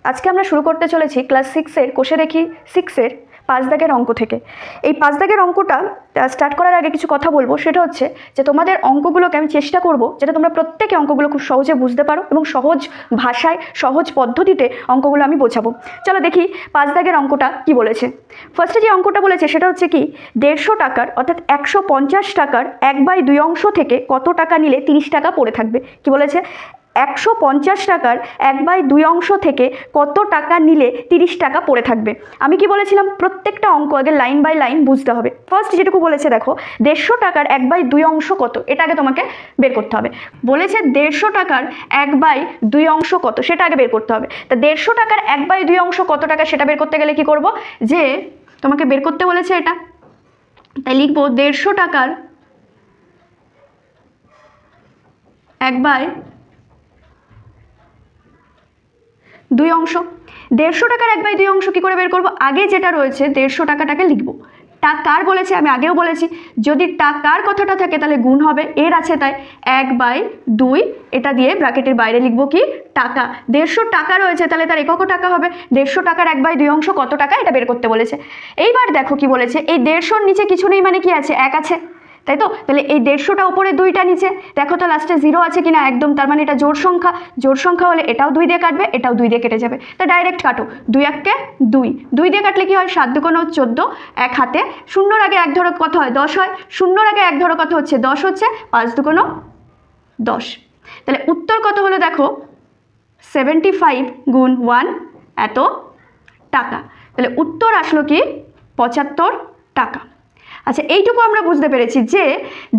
আজকে আমরা শুরু করতে চলেছি ক্লাস 6-এর কোষে দেখি 6-এর 5 দাগের অঙ্ক থেকে। এই 5 দাগের অঙ্কটা স্টার্ট করার আগে কিছু কথা বলবো, সেটা হচ্ছে যে তোমাদের অঙ্কগুলোকে আমি চেষ্টা করব যেটা তোমরা প্রত্যেকে অঙ্কগুলো খুব সহজে বুঝতে পারো এবং সহজ ভাষায় সহজ পদ্ধতিতে অঙ্কগুলো আমি বোঝাবো। চলো দেখি 5 দাগের অঙ্কটা কি বলেছে। ফার্স্টে যে অঙ্কটা বলেছে সেটা হচ্ছে কি 150 টাকার অর্থাৎ 150 টাকার 1/2 অংশ থেকে কত টাকা নিলে 30 টাকা পড়ে থাকবে। কি বলেছে? 150 টাকার 1/2 অংশ থেকে কত টাকা নিলে 30 টাকা পড়ে থাকবে। আমি কি বলেছিলাম, প্রত্যেকটা অঙ্ক আগে লাইন বাই লাইন বুঝতে হবে। ফার্স্ট যেটুকু বলেছে দেখো, 150 টাকার 1/2 অংশ কত, এটা আগে তোমাকে বের করতে হবে। বলেছে 150 টাকার 1/2 অংশ কত, সেটা আগে বের করতে হবে। তা 150 টাকার 1/2 অংশ কত টাকা সেটা বের করতে গেলে কি করব, যে তোমাকে বের করতে বলেছে এটা, তাই লিখবো 150 টাকার 1/2 অংশ। 150 টাকার 1/2 অংশ কী করে বের করবো, আগে যেটা রয়েছে 150 টাকাটাকে লিখবো। টাকার বলেছে, আমি আগেও বলেছি যদি টাকার কথাটা থাকে তাহলে গুণ হবে, এর আছে তাই 1/2, এটা দিয়ে ব্র্যাকেটের বাইরে লিখবো কি টাকা। 150 টাকা রয়েছে তাহলে তার এককও টাকা হবে। 150 টাকার 1/2 অংশ কত টাকা এটা বের করতে বলেছে। এইবার দেখো কি বলেছে, এই 150-র নিচে কিছু নেই মানে কি আছে, 1 আছে, তাই তো? তাহলে এই 150টা উপরে 2টা নিচে, দেখো তো লাস্টে 0 আছে কিনা, একদম, তার মানে এটা জোড় সংখ্যা। জোড় সংখ্যা হলে এটাও 2 দিয়ে কাটবে, এটাও 2 দিয়ে কেটে যাবে। তা ডাইরেক্ট কাটো, 2 1-কে 2, 2 দিয়ে কাটলে কি হয়, 7 2 14, এক হাতে শূন্যর আগে 1 ধরো কত হয়, 10 হয়, শূন্যর আগে 1 ধরো কত হচ্ছে, 10 হচ্ছে, 5 2 10। তাহলে উত্তর কত হলো দেখো, 75 গুণ 1 এত টাকা। তাহলে উত্তর আসলো কি 75 টাকা। আচ্ছা, এইটুকু আমরা বুঝতে পেরেছি যে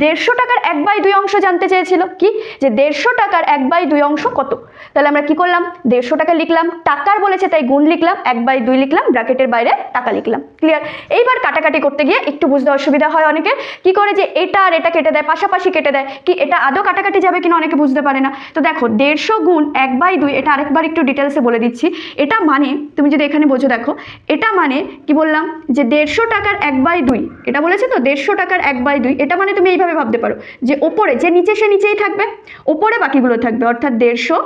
150 টাকার 1/2 অংশ জানতে চেয়েছিল, কি যে 150 টাকার 1/2 অংশ কত। তাহলে আমরা কি করলাম, 150 টাকা লিখলাম, টাকার বলেছে তাই গুণ লিখলাম, 1/2 লিখলাম, ব্র্যাকেটের বাইরে টাকা লিখলাম। ক্লিয়ার? এইবার কাটাকাটি করতে গিয়ে একটু বুঝতে অসুবিধা হয় অনেকের, কি করে যে এটা আর এটা কেটে দেয়, পাশাপাশি কেটে দেয়, কি এটা আদৌ কাটাকাটি যাবে কিনা অনেকে বুঝতে পারে না। তো দেখো 150 গুণ 1/2, এটা আরেকবার একটু ডিটেলসে বলে দিচ্ছি। এটা মানে তুমি যদি এখানে বোঝো, দেখো এটা মানে কি বললাম, যে 150 টাকার 1/2, এটা বলেছে তো 150 টাকার 1/2, এটা মানে তুমি এইভাবে ভাবতে পারো যে ওপরে যে নিচে সে নিচেই থাকবে, ওপরে বাকিগুলো থাকবে, অর্থাৎ 150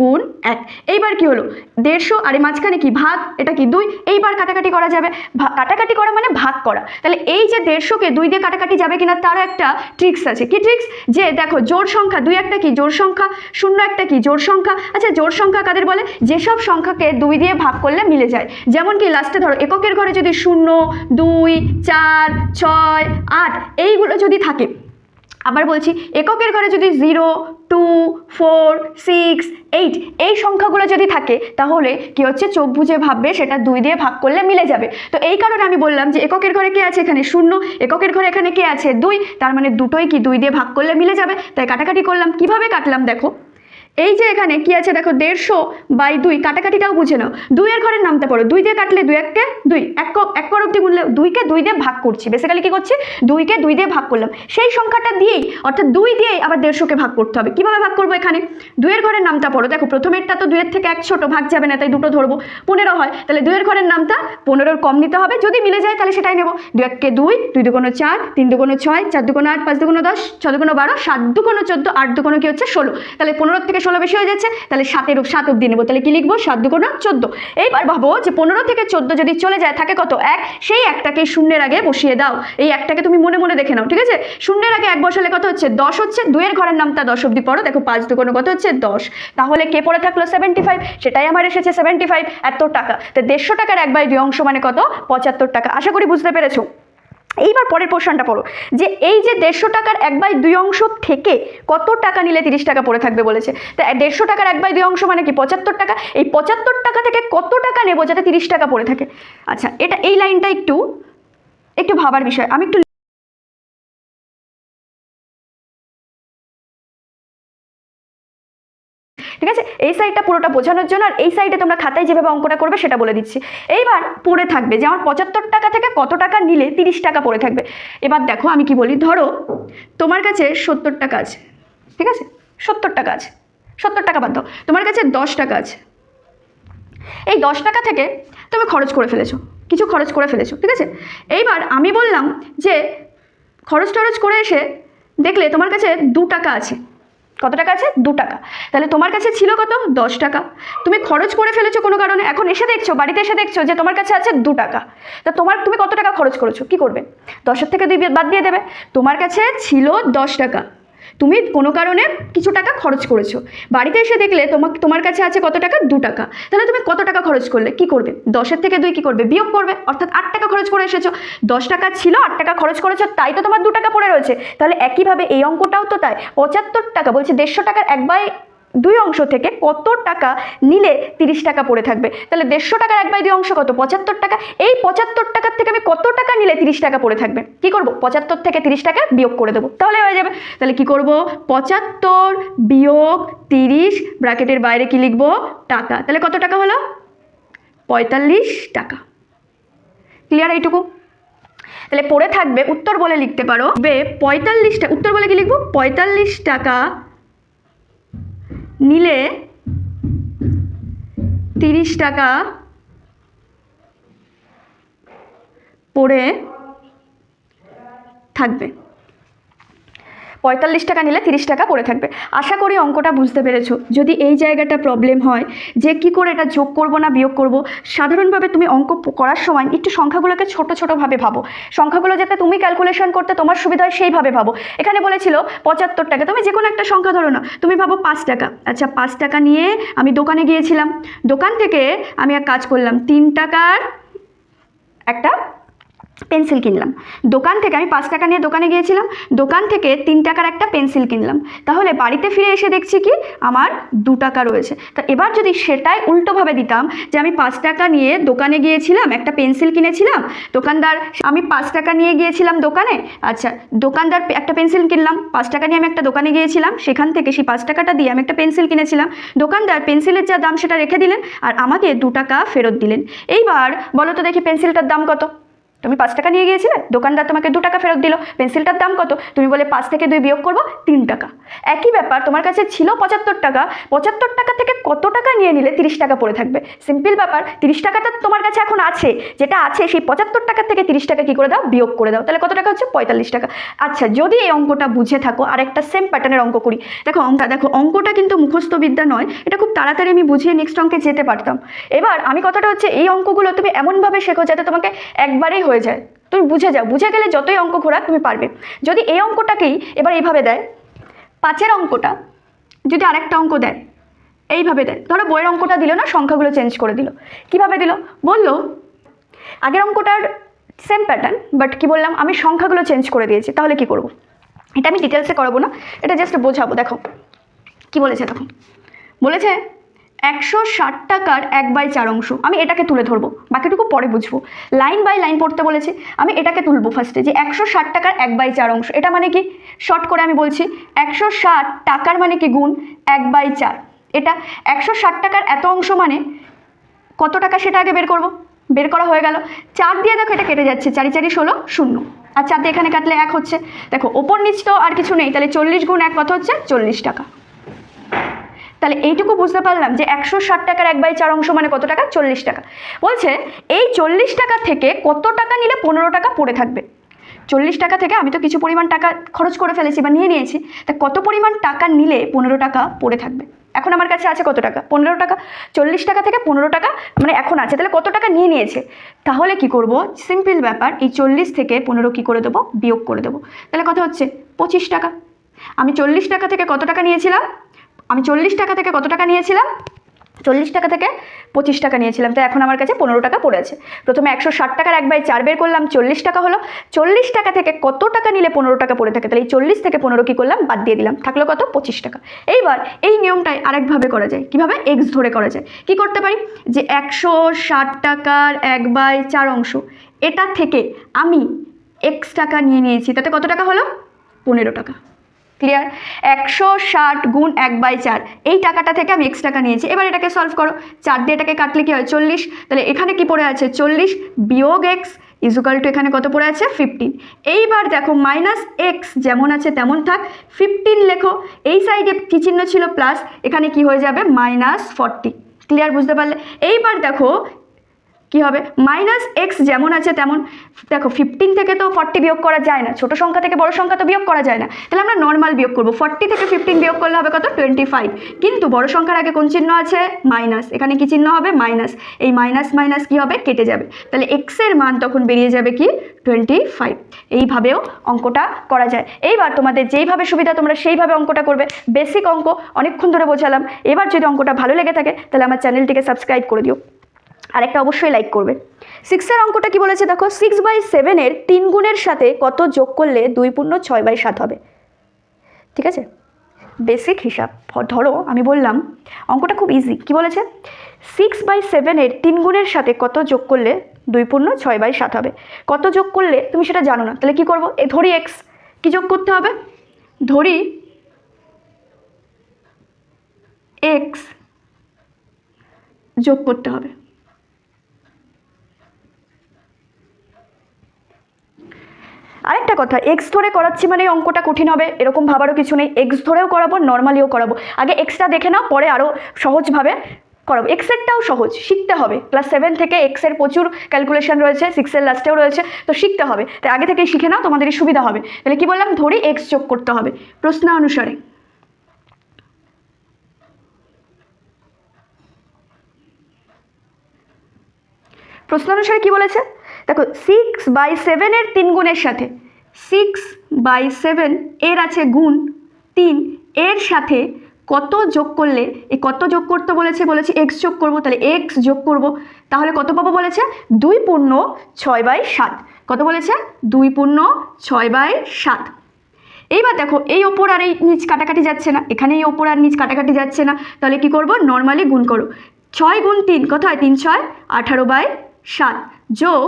গুণ 1। এইবার কি হলো, 150 আর মাঝখানে কি ভাগ, এটা কি 2। এইবার কাটাকাটি করা যাবে, কাটাকাটি করা মানে ভাগ করা। তাহলে এই যে 150-কে 2 দিয়ে কাটাকাটি যাবে কিনা তারও একটা ট্রিক্স আছে। কি ট্রিক্স, যে দেখো জোড় সংখ্যা 2 একটা কি জোড় সংখ্যা, 0 একটা কি জোড় সংখ্যা। আচ্ছা, জোড় সংখ্যা কাদের বলে, যেসব সংখ্যাকে 2 দিয়ে ভাগ করলে মিলে যায়। যেমন কি লাস্টে ধরো এককের ঘরে যদি 0 2 4 6 8 এইগুলো যদি থাকে, আবার বলছি এককের ঘরে যদি 0 2 4 6 8 এই সংখ্যাগুলো যদি থাকে, তাহলে কি হচ্ছে, চোখ বুঝে ভাববে সেটা 2 দিয়ে ভাগ করলে মিলে যাবে। তো এই কারণে আমি বললাম যে এককের ঘরে কে আছে, এখানে 0, এককের ঘরে এখানে কে আছে 2, তার মানে দুটোই কি 2 দিয়ে ভাগ করলে মিলে যাবে। তাই কাটাকাটি করলাম। কিভাবে কাটলাম দেখো, এই যে এখানে কি আছে দেখো, 150/2, কাটাকাটিটাও বুঝে নাও। 2 এর ঘরের নামতে পারো, 2 দিয়ে কাটলে 2 1-কে 2, এক কর অব্দি গুনলে 2-কে 2 দিয়ে ভাগ করছি, বেসিক্যালি কি করছি, 2-কে 2 দিয়ে ভাগ করলাম। সেই সংখ্যাটা দিয়েই, অর্থাৎ 2 দিয়েই আবার 150-কে ভাগ করতে হবে। কিভাবে ভাগ করবো, এখানে 2 এর ঘরের নামটা পড়ো, দেখো প্রথমেরটা তো 2 এর থেকে 1 ছোট, ভাগ যাবে না, তাই দুটো ধরবো, 15 হয়। তাহলে 2 এর ঘরের নামটা 15-র কম নিতে হবে, যদি মিলে যায় তাহলে সেটাই নেব। 2 1-কে 2, 2 2 4, 3 2 6, 4 2 8, 5 2 10, 6 2 12, 7 2 14, 8 2 কি হচ্ছে 16। তাহলে 15 থেকে 16 বেশি হয়ে যাচ্ছে, তাহলে 7 অব্দি নেবো। তাহলে কি লিখবো, 7 2 14। এইবার ভাবো যে 15 থেকে 14 যদি চলে যায়, থাকে কত, 1, সেই একটাকে শূন্যের আগে বসিয়ে দাও। এই একটাকে তুমি মনে মনে দেখে নাও, ঠিক আছে? শূন্যের আগে 1 বসালে কত হচ্ছে, 10 হচ্ছে। 2 এর ঘরের নামটা 10 অব্দি পড়ো, দেখো 5 2 কত হচ্ছে 10। তাহলে কে পড়ে থাকলো, 75, সেটাই আমার এসেছে 75 এত টাকা। তো 150 টাকার 1/2 অংশ মানে কত, 75 টাকা। আশা করি বুঝতে পেরেছো। এইবার পরের পোর্শনটা পড়ো, যে এই যে 150 টাকার 1/2 অংশ থেকে কত টাকা নিলে 30 টাকা পড়ে থাকবে বলেছে। তা 150 টাকার 1/2 অংশ মানে কি 75 টাকা। এই 75 টাকা থেকে কত টাকা নেবো যাতে 30 টাকা পড়ে থাকে। আচ্ছা, এটা এই লাইনটা একটু ভাবার বিষয়। আমি একটু ঠিক আছে, এই সাইডটা পুরোটা বোঝানোর জন্য, আর এই সাইডে তোমরা খাতায় যেভাবে অঙ্কটা করবে সেটা বলে দিচ্ছি। এইবার পড়ে থাকবে যে আমার 75 টাকা থেকে কত টাকা নিলে 30 টাকা পড়ে থাকবে। এবার দেখো আমি কি বলি, ধরো তোমার কাছে 70 টাকা আছে, ঠিক আছে, 70 টাকা আছে, 70 টাকা বাদ দাও, তোমার কাছে 10 টাকা আছে। এই 10 টাকা থেকে তুমি খরচ করে ফেলেছো, কিছু খরচ করে ফেলেছো, ঠিক আছে। এইবার আমি বললাম যে খরচ টরচ করে এসে দেখলে তোমার কাছে 2 টাকা আছে, কত টাকা আছে? 2 টাকা। তাহলে তোমার কাছে ছিল কত? 10 টাকা। তুমি খরচ করে ফেলেছো কোনো কারণে, এখন এসে দেখছো, বাড়িতে এসে দেখছো যে তোমার কাছে আছে 2 টাকা। তা তুমি কত টাকা খরচ করেছো? কি করবে? 10-এর থেকে 2 বাদ দিয়ে দেবে। তোমার কাছে ছিল 10 টাকা, তুমি কোনো কারণে কিছু টাকা খরচ করেছো, বাড়িতে এসে দেখলে তোমার কাছে আছে কত টাকা? 2 টাকা। তাহলে তুমি কত টাকা খরচ করলে? কি করবে? 10-এর থেকে 2 কি করবে? বিয়োগ করবে, অর্থাৎ 8 টাকা খরচ করে এসেছো। 10 টাকা ছিল, 8 টাকা খরচ করেছো, তাই তো তোমার 2 টাকা পড়ে রয়েছে। তাহলে একইভাবে এই অঙ্কটাও তো তাই। 75 টাকা বলছে 150 টাকার 1/2 অংশ থেকে কত টাকা নিলে 30 টাকা পড়ে থাকবে। তাহলে 150 টাকার 1/2 অংশ কত? 75 টাকা। এই 75 টাকার থেকে আমি কত টাকা নিলে 30 টাকা পড়ে থাকবে? কি করব? 75 থেকে 30 টাকা বিয়োগ করে দেবো, তাহলে হয়ে যাবে। তাহলে কি করব? 75 বিয়োগ 30 ব্র্যাকেটের বাইরে কি লিখব? টাকা। তাহলে কত টাকা হলো? 45 টাকা। ক্লিয়ার এইটুকু? তাহলে পড়ে থাকবে, উত্তর বলে লিখতে পারো 45 টাকা। উত্তর বলে কি লিখব? 45 টাকা নিলে 30 টাকা পড়ে থাকবে। 45 টাকা নিলে 30 টাকা পড়ে থাকবে। আশা করি অঙ্কটা বুঝতে পেরেছো। যদি এই জায়গাটা প্রবলেম হয় যে কি করে এটা যোগ করব না বিয়োগ করব, সাধারণভাবে তুমি অঙ্ক করার সময় একটু সংখ্যাগুলোকে ছোট ছোটোভাবে ভাবো। সংখ্যাগুলো যাতে তুমি ক্যালকুলেশন করতে তোমার সুবিধা হয় সেইভাবে ভাবো। এখানে বলেছিল 75 টাকা, তুমি যে কোনো একটা সংখ্যা ধরো না, তুমি ভাবো 5 টাকা। আচ্ছা, 5 টাকা নিয়ে আমি দোকানে গিয়েছিলাম, দোকান থেকে আমি এক কাজ করলাম, 3 টাকার একটা পেন্সিল কিনলাম। দোকান থেকে আমি 5 টাকা নিয়ে দোকানে গিয়েছিলাম, দোকান থেকে 3 টাকার একটা পেন্সিল কিনলাম। তাহলে বাড়িতে ফিরে এসে দেখছি কি আমার 2 টাকা রয়েছে। তা এবার যদি সেটাই উল্টোভাবে দিতাম যে আমি 5 টাকা নিয়ে দোকানে গিয়েছিলাম, একটা পেন্সিল কিনেছিলাম, আমি 5 টাকা নিয়ে গিয়েছিলাম দোকানে। আচ্ছা, দোকানদার একটা পেন্সিল কিনলাম, 5 টাকা নিয়ে আমি একটা দোকানে গিয়েছিলাম, সেখান থেকে সেই 5 টাকাটা দিয়ে আমি একটা পেন্সিল কিনেছিলাম। দোকানদার পেন্সিলের যা দাম সেটা রেখে দিলেন আর আমাকে 2 টাকা ফেরত দিলেন। এইবার বলো তো দেখি পেন্সিলটার দাম কত? তুমি 5 টাকা নিয়ে গিয়েছিলে, দোকানদার তোমাকে 2 টাকা ফেরত দিল, পেন্সিলটার দাম কত? তুমি বলে 5 থেকে 2 বিয়োগ করবো, 3 টাকা। একই ব্যাপার, তোমার কাছে ছিল 75 টাকা, 75 টাকা থেকে কত টাকা নিয়ে নিলে 30 টাকা পড়ে থাকবে? সিম্পল ব্যাপার, 30 টাকাটা তোমার কাছে এখন আছে, যেটা আছে সেই 75 টাকা থেকে 30 টাকা কি করে দাও? বিয়োগ করে দাও। তাহলে কত টাকা হচ্ছে? 45 টাকা। আচ্ছা, যদি এই অঙ্কটা বুঝে থাকো, আরেকটা সেম প্যাটার্নের অঙ্ক করি। দেখো অঙ্কটা কিন্তু মুখস্থ বিদ্যা নয়, এটা খুব তাড়াতাড়ি আমি বুঝিয়ে নেক্সট অঙ্কে যেতে পারতাম। এবার আমি কথাটা হচ্ছে, এই অঙ্কগুলো তুমি এমনভাবে শেখো যাতে তোমাকে একবারেই হয়ে যায়, তুমি বুঝে যাও, বুঝে গেলে যতই অঙ্ক ঘোরা তুমি পারবে। যদি এই অঙ্কটাকেই এবার এইভাবে দেয়, 5-এর অঙ্কটা যদি আরেকটা অঙ্ক দেয়, এইভাবে দেয়, ধরো বইয়ের অঙ্কটা দিল না, সংখ্যাগুলো চেঞ্জ করে দিল। কিভাবে দিল? বললো আগের অঙ্কটার সেম প্যাটার্ন, বাট কি বললাম, আমি সংখ্যাগুলো চেঞ্জ করে দিয়েছি। তাহলে কি করব? এটা আমি ডিটেলসে করাবো না, এটা জাস্ট বোঝাবো। দেখো কি বলেছে, দেখো বলেছে 160 টাকার 1/4 অংশ। আমি এটাকে তুলে ধরবো, বাকিটুকু পরে বুঝবো। লাইন বাই লাইন পড়তে বলেছে, আমি এটাকে তুলবো ফার্স্টে, যে 160 টাকার 1/4 অংশ। এটা মানে কি? শর্ট করে আমি বলছি, 160 টাকার মানে কি? গুণ 1/4। এটা 160 টাকার এত অংশ মানে কত টাকা সেটা আগে বের করবো। বের করা হয়ে গেল, 4 দিয়ে দেখো এটা কেটে যাচ্ছে, 4 4 16 0, আর 4 দিয়ে এখানে কাটলে 1 হচ্ছে। দেখো ওপর নিচ তো আর কিছু নেই, তাহলে 40 গুণ 1 কত হচ্ছে? 40 টাকা। তাহলে এইটুকু বুঝতে পারলাম যে 160 টাকার 1/4 অংশ মানে কত টাকা? 40 টাকা। বলছে এই 40 টাকা থেকে কত টাকা নিলে 15 টাকা পড়ে থাকবে। 40 টাকা থেকে আমি তো কিছু পরিমাণ টাকা খরচ করে ফেলেছি বা নিয়ে নিয়েছি, তা কত পরিমাণ টাকা নিলে 15 টাকা পড়ে থাকবে? এখন আমার কাছে আছে কত টাকা? 15 টাকা। 40 টাকা থেকে 15 টাকা মানে এখন আছে, তাহলে কত টাকা নিয়ে নিয়েছে? তাহলে কি করব? সিম্পল ব্যাপার, এই 40 থেকে 15 কি করে দেবো? বিয়োগ করে দেবো। তাহলে কত হচ্ছে? 25 টাকা। আমি 40 টাকা থেকে কত টাকা নিয়েছিলাম? 40 টাকা থেকে কত টাকা নিয়েছিলাম? 40 টাকা থেকে 25 টাকা নিয়েছিলাম, তো এখন আমার কাছে 15 টাকা পড়ে আছে। প্রথমে 160 টাকার 1/4 বের করলাম, 40 টাকা হলো। 40 টাকা থেকে কত টাকা নিলে 15 টাকা পড়ে থাকে? তাহলে এই 40 থেকে 15 কি করলাম? বাদ দিয়ে দিলাম, থাকলো কত? 25 টাকা। এইবার এই নিয়মটাই আরেকভাবে করা যায়। কিভাবে? এক্স ধরে করা যায়। কি করতে পারি? যে 160 টাকার 1/4 অংশ, এটা থেকে আমি এক্স টাকা নিয়ে নিয়েছি, তাতে কত টাকা হলো? 15 টাকা। ক্লিয়ার? 160 গুণ 1/4, এই টাকাটা থেকে আমি এক্স টাকা নিয়েছি। এবার এটাকে সলভ করো, 4 দিয়ে এটাকে কাটলে কি হয়? 40। তাহলে এখানে কি পড়ে আছে? 40 বিয়োগ এক্স ইজুকাল টু এখানে কত পড়ে আছে? 15। এইবার দেখো মাইনাস এক্স যেমন আছে তেমন থাক, 15 লেখো। এই সাইডে কি চিহ্ন ছিল? প্লাস, এখানে কি হয়ে যাবে? -40। ক্লিয়ার? বুঝতে পারলে? এইবার দেখো কি কি হবে মাইনাস এক্স যেমন আছে তেমন। দেখো 15 থেকে তো 40 বিয়োগ করা যায় না, ছোট সংখ্যা থেকে বড় সংখ্যা তো বিয়োগ করা যায় না, তাহলে আমরা নর্মাল বিয়োগ করবো। 40 থেকে 15 বিয়োগ করলে হবে কত 25, কিন্তু বড় সংখ্যার আগে কোন চিহ্ন আছে মাইনাস, এখানে কি চিহ্ন হবে মাইনাস, এই মাইনাস মাইনাস কি হবে কেটে যাবে, তাহলে এক্সের মান তখন বেরিয়ে যাবে কি 25। এইভাবেও অঙ্কটা করা যায়। এইবার তোমাদের যেইভাবে সুবিধা তোমরা সেইভাবে অঙ্কটা করবে, বেসিক অঙ্ক অনেকক্ষণ ধরে বোঝালাম। এবার যদি অঙ্কটা ভালো লেগে থাকে তাহলে আমার চ্যানেলটিকে সাবস্ক্রাইব করে দিও, আর একটা অবশ্যই লাইক করবে। 6 অঙ্কটা কি বলেছে দেখো, 6/7 এর 3 গুণের সাথে কত যোগ করলে 2 পূর্ণ 6/7 হবে। ঠিক আছে, বেসিক হিসাব। ধরো আমি বললাম অঙ্কটা খুব ইজি, কি বলেছে 6/7 এর 3 গুণের সাথে কত যোগ করলে 2 পূর্ণ 6/7 হবে। কত যোগ করলে তুমি সেটা জানো না, তাহলে কি করব, এই ধরি এক্স, কি যোগ করতে হবে, ধরি এক্স যোগ করতে হবে। আরেকটা কথা, এক্স ধরে করাচ্ছি মানে অঙ্কটা কঠিন হবে এরকম ভাবারও কিছু নেই, এক্স ধরেও করাবো নর্মালিও করাবো। আগে এক্সটা দেখে নাও, পরে আরও সহজভাবে করাবো। এক্সেরটাও সহজ, শিখতে হবে। ক্লাস 7 থেকে এক্সের প্রচুর ক্যালকুলেশন রয়েছে, 6 লাস্টেও রয়েছে, তো শিখতে হবে। তাই আগে থেকেই শিখে নাও, তোমাদেরই সুবিধা হবে। তাহলে কি বললাম, ধরি এক্স যোগ করতে হবে প্রশ্ন অনুসারে। প্রশ্ন অনুসারে কি বলেছে দেখো, 6/7 এর 3 গুণের সাথে 6/7 এর আছে গুণ 3, এর সাথে কত যোগ করলে, এই কত যোগ করতে বলেছে, বলেছে এক্স যোগ করবো, তাহলে এক্স যোগ করব, তাহলে কত পাবো বলেছে 2 পূর্ণ 6/7। কত বলেছে 2 পূর্ণ 6/7। এইবার দেখো এই ওপর আর এই নিচ কাটাকাটি যাচ্ছে না, এখানে এই ওপর আর নিচ কাটাকাটি যাচ্ছে না, তাহলে কি করব নর্মালি গুণ করো। 6 গুণ 3 কত হয় 3 6 18/7 যোগ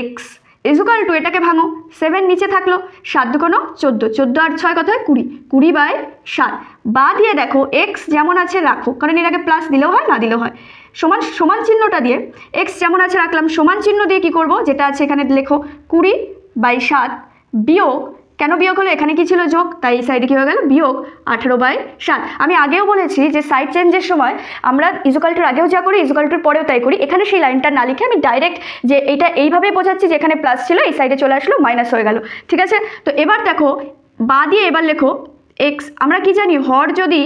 এক্স ইজুকাল টু, এটাকে ভাঙো, 7 নিচে থাকলো, 7 দুগুণ 14, 14 আর 6 কত হয় 20, 20/7। বা দিয়ে দেখো এক্স যেমন আছে রাখো, কারণ এর আগে প্লাস দিলেও হয় না দিলেও হয়, সমান সমান চিহ্নটা দিয়ে এক্স যেমন আছে রাখলাম, সমান চিহ্ন দিয়ে কি করব, যেটা আছে এখানে লেখো 20/7 বিয়োগ, কেন বিয়োগ হলো, এখানে কি ছিল যোগ, তাই এই সাইডে কী হয়ে গেল বিয়োগ 18/7। আমি আগেও বলেছি যে সাইড চেঞ্জের সময় আমরা ইজুকালটুর আগেও যা করি ইজুকালটুর পরেও তাই করি। এখানে সেই লাইনটা না লিখে আমি ডাইরেক্ট যে এইটা এইভাবেই বোঝাচ্ছি যে এখানে প্লাস ছিল, এই সাইডে চলে আসলো মাইনাস হয়ে গেল। ঠিক আছে, তো এবার দেখো বা দিয়ে এবার লেখো এক্স, আমরা কি জানি হর যদি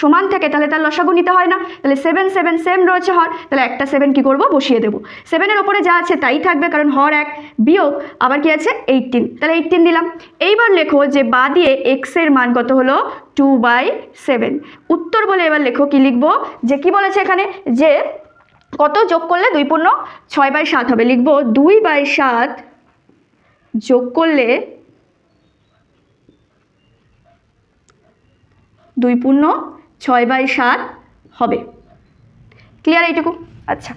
সমান থাকে তাহলে তার লসাগু নিতে হয় না, তাহলে 7 7 সেম রয়েছে হর, তাহলে একটা 7 কি করব বসিয়ে দেবো, 7-এর ওপরে যা আছে তাই থাকবে কারণ হর 1, বিয়োগ আবার কি আছে 18, তাহলে 18 দিলাম। এইবার লেখো যে বা দিয়ে এক্সের মান কত হলো 2/7। উত্তর বলে এবার লেখো কি লিখবো, যে কি বলেছে এখানে যে কত যোগ করলে 2 পূর্ণ 6/7 হবে, লিখবো 2/7 যোগ করলে 2 পূর্ণ 6/7 হবে। ক্লিয়ার এইটুকু? আচ্ছা,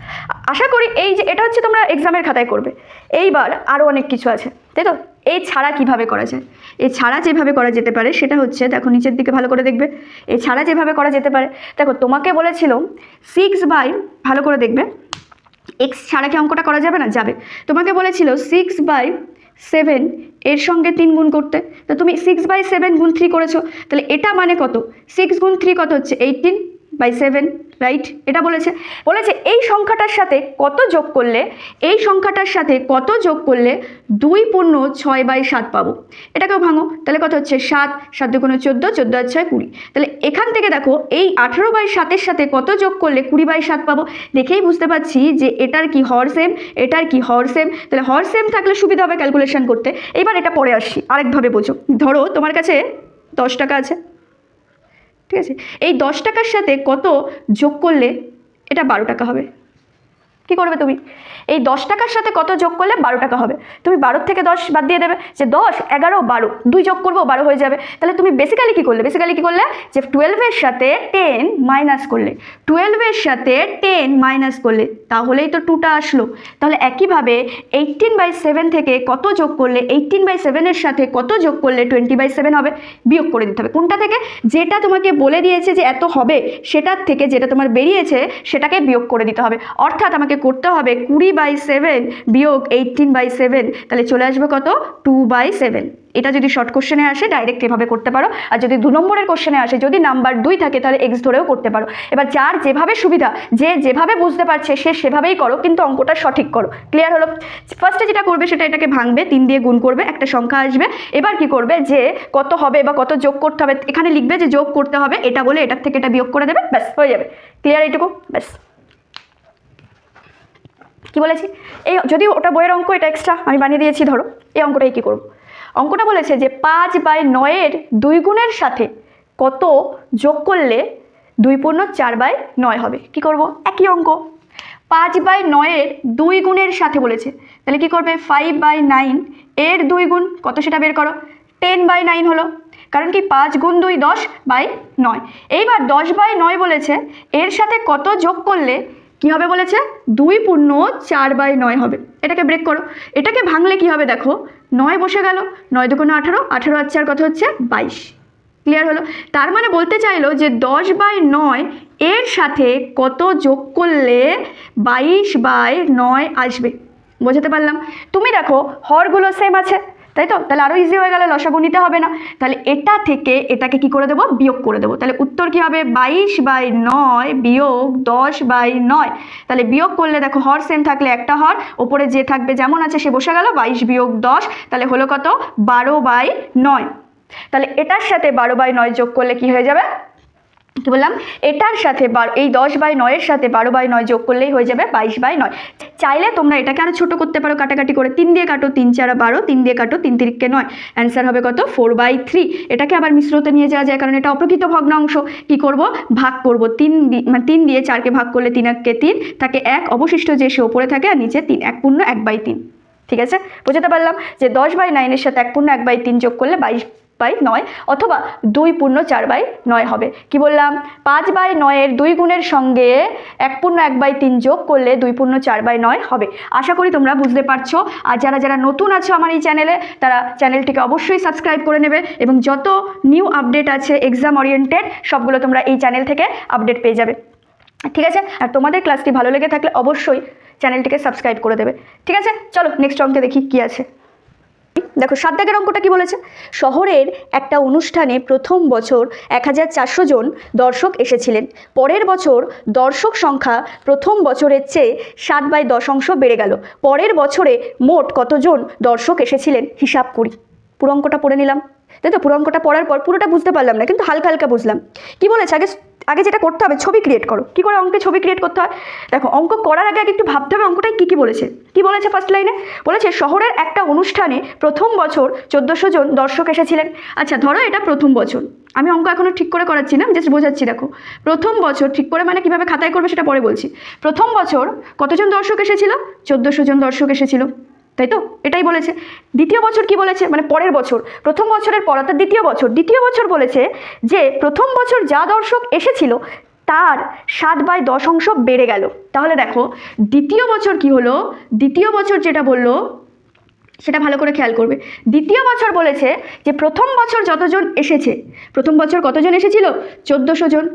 আশা করি এই যে এটা হচ্ছে তোমরা এক্সামের খাতায় করবে। এইবার আরও অনেক কিছু আছে, তাই তো? এই ছাড়া কিভাবে করা যায়, এই ছাড়া যেভাবে করা যেতে পারে সেটা হচ্ছে, দেখো নিচের দিকে ভালো করে দেখবে, এই ছাড়া যেভাবে করা যেতে পারে, দেখো তোমাকে বলেছিল 6 ভালো করে দেখবে, এক্স ছাড়া কি অঙ্কটা করা যাবে না, যাবে। তোমাকে বলেছিল 6/7 এর সঙ্গে 3 গুণ করতে, তো তুমি 6/7 গুণ 3 করেছো, তাহলে এটা মানে কত, 6 গুণ 3 কত হচ্ছে 18/7, রাইট? এটা বলেছে এই সংখ্যাটার সাথে কত যোগ করলে, এই সংখ্যাটার সাথে কত যোগ করলে 2 পূর্ণ 6/7 পাবো। এটাকেও ভাঙো, তাহলে কত হচ্ছে 7, 7 দুগুণ 14, 14 আর 6 20, তাহলে এখান থেকে দেখো এই 18/7-এর সাথে কত যোগ করলে 20/7 পাবো। দেখেই বুঝতে পারছি যে এটার কি হর সেম, এটার কি হর সেম, তাহলে হর সেম থাকলে সুবিধা হবে ক্যালকুলেশন করতে। এবার এটা পরে আসি, আরেকভাবে বোঝো। ধরো তোমার কাছে 10 টাকা আছে, ঠিক আছে, এই 10 টাকার সাথে কত যোগ করলে এটা 12 টাকা হবে। কি করবে তুমি, এই 10 টাকার সাথে কত যোগ করলে 12 টাকা হবে, তুমি 12 থেকে 10 বাদ দিয়ে দেবে, যে 10 11 12, 2 যোগ করবো 12 হয়ে যাবে। তাহলে তুমি বেসিক্যালি কি করলে, যে 12-এর সাথে 10 মাইনাস করলে, 12-এর সাথে 10 মাইনাস করলে, তাহলেই তো 2টা আসলো। তাহলে একইভাবে 18/7 থেকে কত যোগ করলে, 18/7-এর সাথে কত যোগ করলে 20/7 হবে, বিয়োগ করে দিতে হবে। কোনটা থেকে, যেটা তোমাকে বলে দিয়েছে যে এত হবে সেটার থেকে যেটা তোমার বেরিয়েছে সেটাকে বিয়োগ করে দিতে হবে। অর্থাৎ আমাকে করতে হবে 20/7 বিয়োগ 18/7, তাহলে চলে আসবে কত 2/7। এটা যদি শর্ট কোশ্চেনে আসে ডাইরেক্ট এভাবে করতে পারো, আর যদি 2 নম্বরের কোশ্চেনে আসে যদি নাম্বার 2 থাকে তাহলে এক্স ধরেও করতে পারো। এবার যার যেভাবে সুবিধা, যে যেভাবে বুঝতে পারছে সে সেভাবেই করো, কিন্তু অঙ্কটা সঠিক করো। ক্লিয়ার হলো? ফার্স্টে যেটা করবে সেটা এটাকে ভাঙবে, 3 দিয়ে গুণ করবে, একটা সংখ্যা আসবে। এবার কি করবে, যে কত হবে বা কত যোগ করতে হবে এখানে লিখবে যে যোগ করতে হবে, এটা বলে এটার থেকে এটা বিয়োগ করে দেবে, ব্যাস হয়ে যাবে। ক্লিয়ার এইটুকু? ব্যাস। কি বলেছি, এই যদি ওটা বইয়ের অঙ্ক, এটা এক্সট্রা আমি বানিয়ে দিয়েছি। ধরো এই অঙ্কটাই কি করব, অঙ্কটা বলেছে যে 5/9 2 গুণের সাথে কত যোগ করলে 2 পূর্ণ 4/9 হবে। কি করব, একই অঙ্ক, 5/9 2 গুণের সাথে বলেছে, তাহলে কি করবে 5/9 এর 2 গুণ কত সেটা বের করো, 10/9 হলো, কারণ কি 5 গুণ 2 10/9। এইবার 10/9 বলেছে, এর সাথে কত যোগ করলে কি হবে বলেছে 2 পূর্ণ 4/9 হবে। এটাকে ব্রেক করো, এটাকে ভাঙলে কি হবে দেখো, 9 বসে গেল, 9 দুগুণ 18, 18 আর 4 কত হচ্ছে 22। ক্লিয়ার হলো? তার মানে বলতে চাইলো যে 10/9 এর সাথে কত যোগ করলে 22/9 আসবে। বোঝাতে পারলাম? তুমি দেখো হরগুলো সেম আছে, তাই তো, তাহলে আরও ইজি হয়ে গেল, লসাগু নিতে হবে না। তাহলে এটা থেকে এটাকে কি করে দেবো, বিয়োগ করে দেবো। তাহলে উত্তর কি হবে 22/9 বিয়োগ 10/9। তাহলে বিয়োগ করলে দেখো হর সেম থাকলে একটা হর, ওপরে যে থাকবে যেমন আছে সে বসে গেল, 22 বিয়োগ 10, তাহলে হলো কত 12/9। তাহলে এটার সাথে 12/9 যোগ করলে কি হয়ে যাবে, কি বললাম, এটার সাথে এই 10/9 এর সাথে 12/9 যোগ করলেই হয়ে যাবে 22/9। চাইলে তোমরা এটাকে আরো ছোট করতে পারো, কাটাকাটি করে 3 দিয়ে কাটো, 3 4 12, 3 দিয়ে কাটো, 3 3 9, অ্যান্সার হবে কত 4/3। এটাকে আবার মিশ্রতে নিয়ে যাওয়া যায়, কারণ এটা অপ্রকৃত ভগ্নাংশ। কি করব, ভাগ করব, 3 দিয়ে 4কে ভাগ করলে 3 1 3 থাকে 1, অবশিষ্ট যে সে উপরে থাকে আর নিচে 3, 1 পূর্ণ 1/3। ঠিক আছে, বুঝতে পারলাম যে 10/9 এর সাথে 1 পূর্ণ 1/3 যোগ করলে 22/9, অথবা 2 পূর্ণ 4/9 হবে। কি বললাম, 5/9 এর 2 গুণের সঙ্গে 1 পূর্ণ 1/3 যোগ করলে 2 পূর্ণ 4/9 হবে। আশা করি তোমরা বুঝতে পারছো। আর যারা যারা নতুন আছো আমার এই চ্যানেলে, তারা চ্যানেলটিকে অবশ্যই সাবস্ক্রাইব করে নেবে, এবং যত নিউ আপডেট আছে এক্সাম ওরিয়েন্টেড সবগুলো তোমরা এই চ্যানেল থেকে আপডেট পেয়ে যাবে। ঠিক আছে, আর তোমাদের ক্লাসটি ভালো লেগে থাকলে অবশ্যই চ্যানেলটিকে সাবস্ক্রাইব করে দেবে। ঠিক আছে, চলো নেক্সট অঙ্কে দেখি কি আছে। দেখো 7 দাগের অঙ্কটা কি বলেছে, শহরের একটা অনুষ্ঠানে প্রথম বছর 1400 জন দর্শক এসেছিলেন, পরের বছর দর্শক সংখ্যা প্রথম বছরের চেয়ে 7/10 বেড়ে গেল, পরের বছরে মোট কতজন দর্শক এসেছিলেন হিসাব করি। পুরো অঙ্কটা পড়ে নিলাম, তাই তো। পুরো অঙ্কটা পড়ার পর পুরোটা বুঝতে পারলাম না, কিন্তু হালকা হালকা বুঝলাম। কি বলেছে, আগে যেটা করতে হবে ছবি ক্রিয়েট করো। কি করে অঙ্কে ছবি ক্রিয়েট করতে হয় দেখো, অঙ্ক করার আগে একটু ভাবতে হবে অঙ্কটায় কী কী বলেছে। কি বলেছে ফার্স্ট লাইনে, বলেছে শহরের একটা অনুষ্ঠানে প্রথম বছর 1400 জন দর্শক এসেছিলেন। আচ্ছা ধরো এটা প্রথম বছর, আমি অঙ্ক এখনও ঠিক করে করাচ্ছি না, জাস্ট বোঝাচ্ছি। দেখো প্রথম বছর ঠিক করে মানে কীভাবে খাতায় করবে সেটা পরে বলছি। প্রথম বছর কতজন দর্শক এসেছিল, 1400 জন দর্শক এসেছিল, তাই তো, এটাই বলেছে। দ্বিতীয় বছর কি বলেছে, মানে পরের বছর, প্রথম বছরের পর অর্থাৎ দ্বিতীয় বছর বলেছে যে প্রথম বছর যা দর্শক এসেছিল তার 7/10 বেড়ে গেল। তাহলে দেখো দ্বিতীয় বছর কি হলো, দ্বিতীয় বছর যেটা বললো সেটা ভালো করে খেয়াল করবে। দ্বিতীয় বছর বলেছে যে প্রথম বছর যতজন এসেছে, প্রথম বছর কতজন এসেছিল 1400 জন,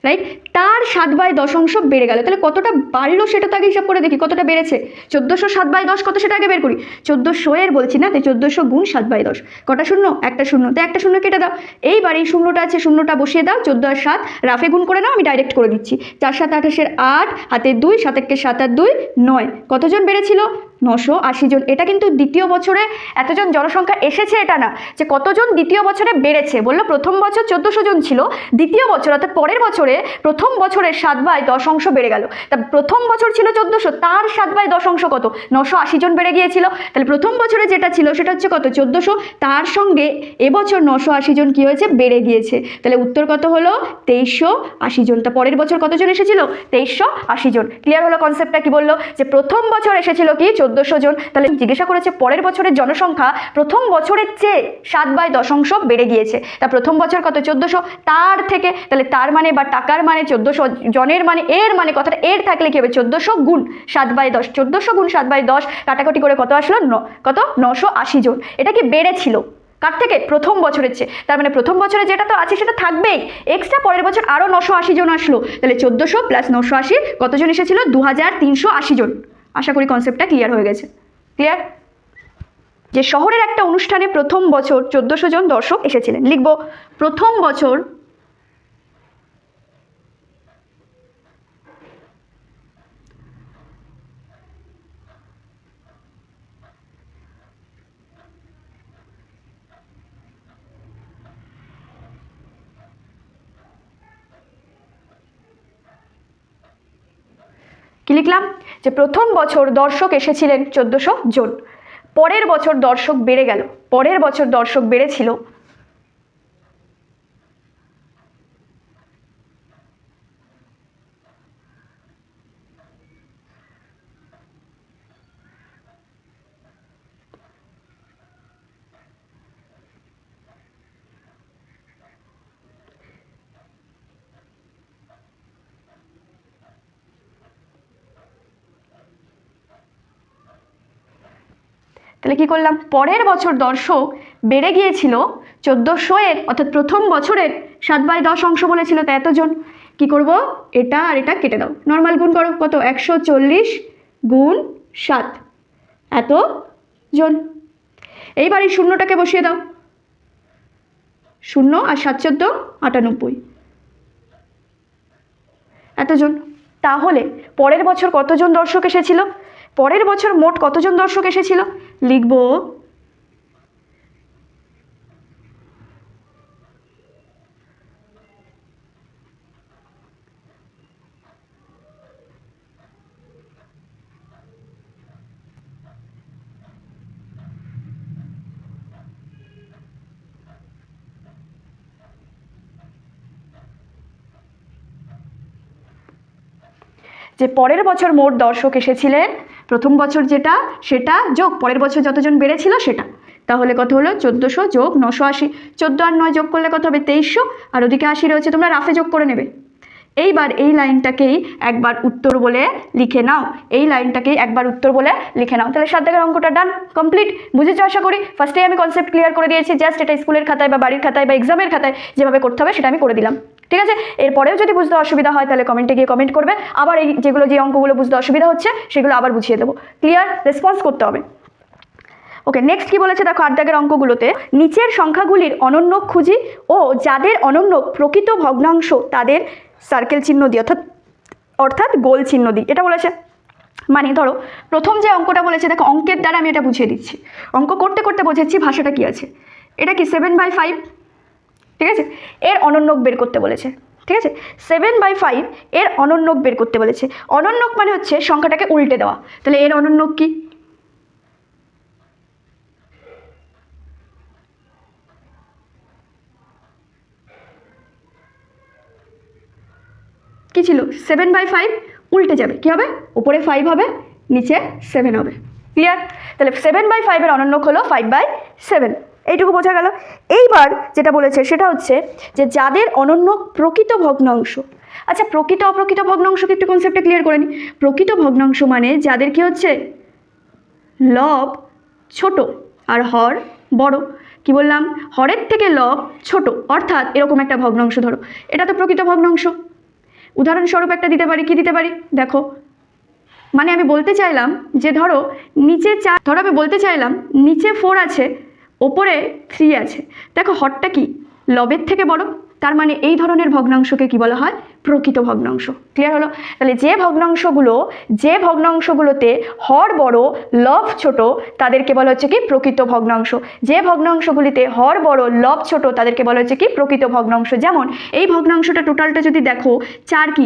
রাইট, তার 7/10 বেড়ে গেল। তাহলে কতটা বাড়লো সেটা তো আগে হিসাব করে দেখি, কতটা বেড়েছে। 1400 7/10 কত সেটা আগে বের করি। 1400 এর বলছি না, তাই 1400 গুণ 7/10, কটা শূন্য, একটা শূন্য, তাই একটা শূন্য কেটে দাও। এইবার এই শূন্যটা আছে, শূন্যটা বসিয়ে দাও, 14 আর 7 রাফে গুণ করে নাও, আমি ডাইরেক্ট করে দিচ্ছি। 4 7 28 8, হাতে 2, 7 1 7 আর 2 9, কতজন বেড়েছিল 980 জন। এটা কিন্তু দ্বিতীয় বছরে এতজন জনসংখ্যা এসেছে এটা না, যে কতজন দ্বিতীয় বছরে বেড়েছে। বললো প্রথম বছর 1400 জন ছিল, দ্বিতীয় বছর অর্থাৎ পরের বছরে প্রথম বছরের 7/10 বেড়ে গেল। তা প্রথম বছর ছিল 1400, তার 7/10 কত 980 জন বেড়ে গিয়েছিল। তাহলে প্রথম বছরে যেটা ছিল সেটা হচ্ছে কত 1400, তার সঙ্গে এবছর 980 জন কি হয়েছে বেড়ে গিয়েছে। তাহলে উত্তর কত হলো 2380 জন। তা পরের বছর কতজন এসেছিল 2380 জন। ক্লিয়ার হলো কনসেপ্টটা? কি বললো যে প্রথম বছর এসেছিল কি 1400 জন, তাহলে জিজ্ঞাসা করেছে পরের বছরের জনসংখ্যা প্রথম বছরের চেয়ে 7/10 বেড়ে গিয়েছে। তা প্রথম বছর কত 1400, তার থেকে, তাহলে তার মানে বা টাকার মানে 1400, জনের মানে এর মানে কথাটা এর থাকলে কি হবে 1400 গুণ 7/10, 1400 গুণ 7/10 কাটাকাটি করে কত আসলো কত 980 জন। এটা কি বেড়েছিল, কার থেকে? প্রথম বছরের চেয়ে। তার মানে প্রথম বছরে যেটা তো আছে সেটা থাকবেই, এক্সট্রা পরের বছর আরও 980 জন আসলো, তাহলে 1400 প্লাস 980 কতজন এসেছিল? 2380 জন। আশা করি কনসেপ্টটা ক্লিয়ার হয়ে গেছে। ক্লিয়ার? যে শহরের একটা অনুষ্ঠানে প্রথম বছর 1400 জন দর্শক এসেছিলেন, লিখব প্রথম বছর কি লিখলাম? যে প্রথম বছর দর্শক এসেছিলেন 1400 জন, পরের বছর দর্শক বেড়ে গেল, পরের বছর দর্শক বেড়েছিল তাহলে কি করলাম? পরের বছর দর্শক বেড়ে গিয়েছিল 1400 এর, অর্থাৎ প্রথম বছরের 7/10 অংশ বলেছিল, তাই এতজন। কি করব? এটা আর এটা কেটে দাও, নর্মাল গুণ করো। কত? 140 গুণ 7, এত জন। এইবার এই শূন্যটাকে বসিয়ে দাও, 0 আর 7 14 98, এতজন। তাহলে পরের বছর কতজন দর্শক এসেছিল? পরের বছর মোট কতজন দর্শক এসেছিল? লিখব যে পরের বছর মোট দর্শক এসেছিলেন, প্রথম বছর যেটা সেটা যোগ পরের বছর যতজন বেড়েছিল সেটা। তাহলে কত হলো? 1400 যোগ 980, 14 আর 9 যোগ করলে কত হবে? 2300, আর ওদিকে 80 রয়েছে, তোমরা রাফে যোগ করে নেবে। এইবার এই লাইনটাকেই একবার উত্তর বলে লিখে নাও, এই লাইনটাকেই একবার উত্তর বলে লিখে নাও। তাহলে 7 দাগের অঙ্কটা ডান, কমপ্লিট। বুঝেছো আশা করি? ফার্স্টেই আমি কনসেপ্ট ক্লিয়ার করে দিয়েছি, জাস্ট এটা স্কুলের খাতায় বা বাড়ির খাতায় বা এক্সামের খাতায় যেভাবে করতে হবে সেটা আমি করে দিলাম। ঠিক আছে? এরপরেও যদি বুঝতে অসুবিধা হয় তাহলে কমেন্টে গিয়ে কমেন্ট করবে, আবার এই যে অঙ্কগুলো বুঝতে অসুবিধা হচ্ছে সেগুলো আবার বুঝিয়ে দেবো। ক্লিয়ার? রেসপন্স করতে হবে। ওকে, নেক্সট কি বলেছে দেখো, 8 দাগের অঙ্কগুলোতে নিচের সংখ্যাগুলির অনন্যক খুঁজি ও যাদের অনন্যক প্রকৃত ভগ্নাংশ তাদের সার্কেল চিহ্ন দিই, অর্থাৎ গোল চিহ্ন দিই, এটা বলেছে। মানে ধরো প্রথম যে অঙ্কটা বলেছে, দেখো অঙ্কের দ্বারা আমি এটা বুঝিয়ে দিচ্ছি, অঙ্ক করতে করতে বোঝাচ্ছি ভাষাটা কি আছে। এটা কি 7/5, ঠিক আছে? এর অনন্যক বের করতে বলেছে, ঠিক আছে? 7/5 এর অনন্যক বের করতে বলেছে। অনন্যক মানে হচ্ছে সংখ্যাটাকে উল্টে দেওয়া, তাহলে এর অনন্যক কি? কি ছিল? 7/5 উল্টে যাবে, কি হবে? উপরে 5 হবে, নিচে 7 হবে। ক্লিয়ার? তাহলে 7/5 এর অনন্যক হলো 5/7, এইটুকু বোঝা গেল। এইবার যেটা বলেছে সেটা হচ্ছে যে যাদের অনন্যক প্রকৃত ভগ্নাংশ। আচ্ছা, প্রকৃত অপ্রকৃত ভগ্নাংশকে একটু কনসেপ্টটা ক্লিয়ার করে নিই। প্রকৃত ভগ্নাংশ মানে যাদের কি হচ্ছে লব ছোট আর হর বড়। কি বললাম? হরের থেকে লব ছোট, অর্থাৎ এরকম একটা ভগ্নাংশ ধরো, এটা তো প্রকৃত ভগ্নাংশ। উদাহরণস্বরূপ একটা দিতে পারি, কি দিতে পারি দেখো, মানে আমি বলতে চাইলাম যে ধরো নিচে 4, ধরো আমি বলতে চাইলাম নিচে 4 আছে, ওপরে 3 আছে। দেখো হরটা কি লবের থেকে বড়, তার মানে এই ধরনের ভগ্নাংশকে কি বলা হয়? প্রকৃত ভগ্নাংশ। ক্লিয়ার হলো? তাহলে যে ভগ্নাংশগুলোতে হর বড় লব ছোট তাদেরকে বলা হচ্ছে কি? প্রকৃত ভগ্নাংশ। যে ভগ্নাংশগুলিতে হর বড় লব ছোট তাদেরকে বলা হচ্ছে কি? প্রকৃত ভগ্নাংশ। যেমন এই ভগ্নাংশটা টোটালটা যদি দেখো, 4 কি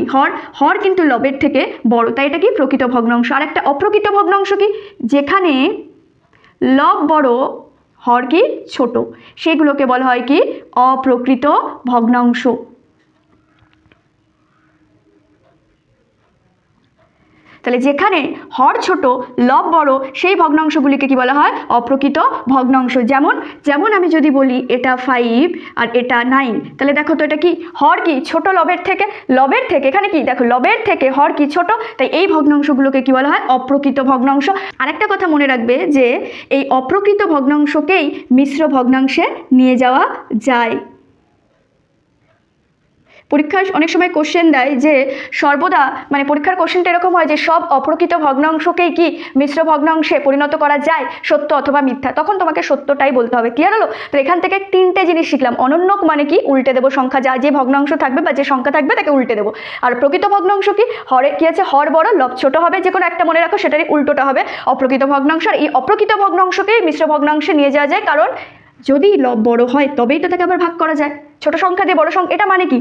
হর কিন্তু লবের থেকে বড়, তাই এটা কি? প্রকৃত ভগ্নাংশ। আর একটা অপ্রকৃত ভগ্নাংশ কি? যেখানে লব বড় হর কি? ছোট, সেগুলোকে বলা হয় কি? অপ্রকৃত ভগ্নাংশ। তাহলে যেখানে হর ছোট লব বড় সেই ভগ্নাংশগুলিকে কি বলা হয় অপ্রকৃত ভগ্নাংশ। যেমন যেমন আমি যদি বলি এটা 5 আর এটা 9, তাহলে দেখো তো এটা কি হর কি ছোট লবের থেকে, এখানে কি দেখো লবের থেকে হর কি ছোট, তাই এই ভগ্নাংশগুলোকে কি বলা হয় অপ্রকৃত ভগ্নাংশ। আরেকটা কথা মনে রাখবে যে এই অপ্রকৃত ভগ্নাংশকেই মিশ্র ভগ্নাংশে নিয়ে যাওয়া যায়। পরীক্ষায় অনেক সময় কোশ্চেন দেয় যে সর্বদা মানে পরীক্ষার কোশ্চেনটা এরকম হয় যে সব অপ্রকৃত ভগ্নাংশকেই কি মিশ্র ভগ্নাংশে পরিণত করা যায়, সত্য অথবা মিথ্যা, তখন তোমাকে সত্যটাই বলতে হবে। ক্লিয়ার হলো? তো এখান থেকে 3টে জিনিস শিখলাম। অনন্যক মানে কি উল্টে দেবো সংখ্যা, যা যে ভগ্নাংশ থাকবে বা যে সংখ্যা থাকবে তাকে উল্টে দেবো। আর প্রকৃত ভগ্নাংশ কি হরে কি আছে হর বড় লব ছোট হবে, যে কোনো একটা মনে রাখো, সেটারই উল্টোটা হবে অপ্রকৃত ভগ্নাংশ। আর এই অপ্রকৃত ভগ্নাংশকেই মিশ্র ভগ্নাংশে নিয়ে যাওয়া যায়, কারণ যদি লব বড় হয় তবেই তো তাকে আবার ভাগ করা যায়। ছোট সংখ্যা দিয়ে বড় সংখ্যা, এটা মানে কি